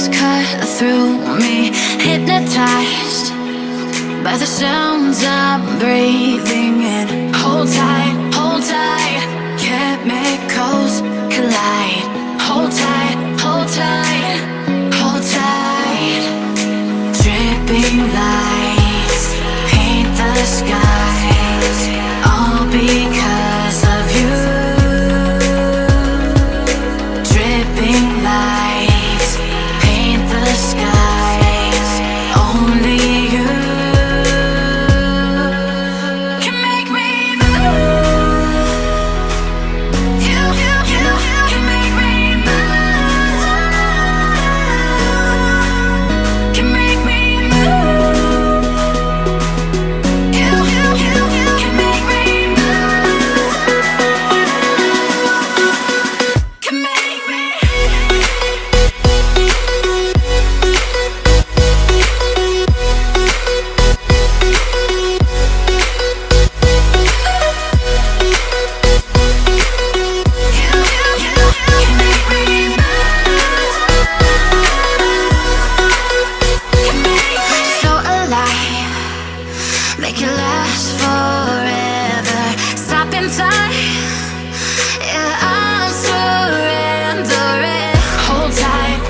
waves cut through me, hypnotized by the sounds I'm breathing in. Hold tight, hold tight, chemicals collide. Hold tight, hold tight, hold tight. Dripping lights paint the skies, all because of you. Dripping lights paint the skies, only you can make me move. You can make me move. Can make me move. You can make me move. Can make me. So alive, make it last forever. Stop in time, yeah, I'm surrendering. Hold tight,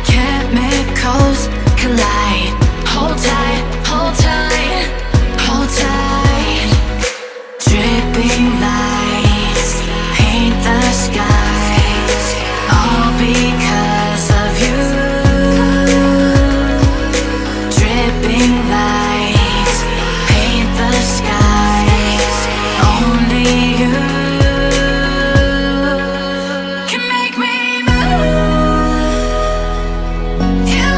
chemicals collide. Hold tight, hold tight, hold tight. Dripping lights paint the skies, all because of you. Dripping lights paint the skies, only you can make me move. You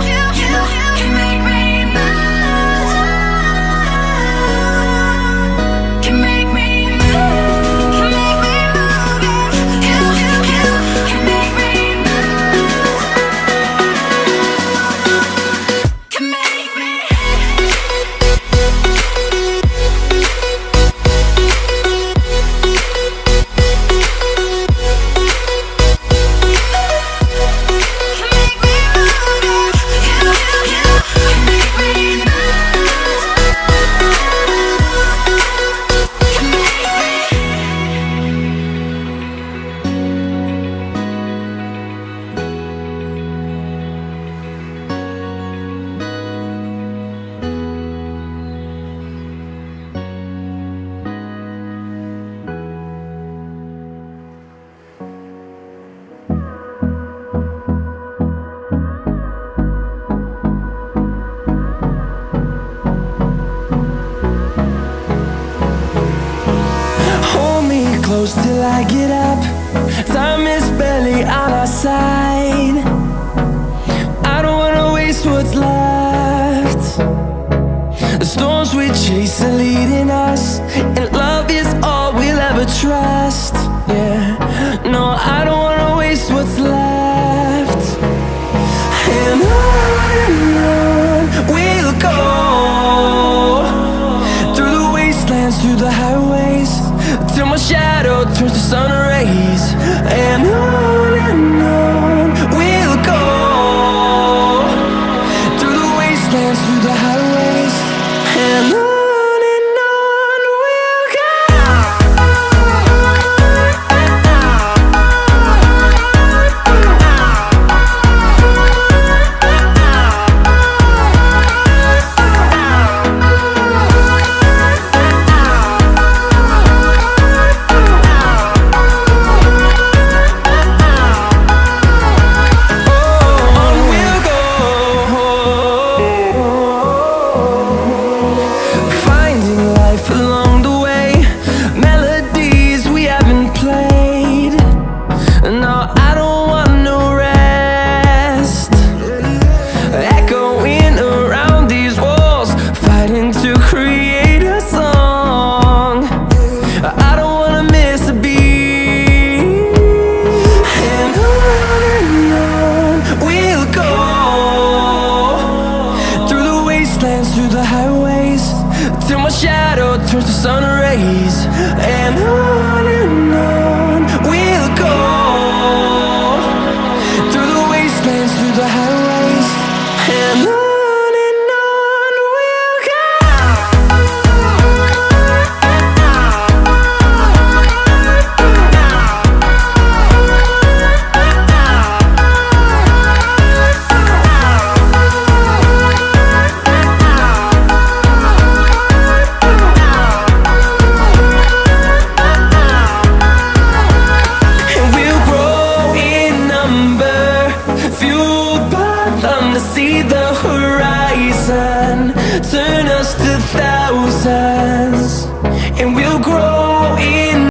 can make me move. Can make me move. Can make me move. You can make me move. Can make me. Hold me close till I get up. Time is barely on our side. I don't wanna waste what's left. The storms we chase are leading us, and love is all we'll ever trust. Yeah, no, I don't wanna waste what's left. And on we'll go, through the wastelands, through the highways, till my shadow turns to sun rays. And on we'll go, through the wastelands, through the highways, and on we'll go. turns to sun rays, and on we'll go through the wastelands, through the a high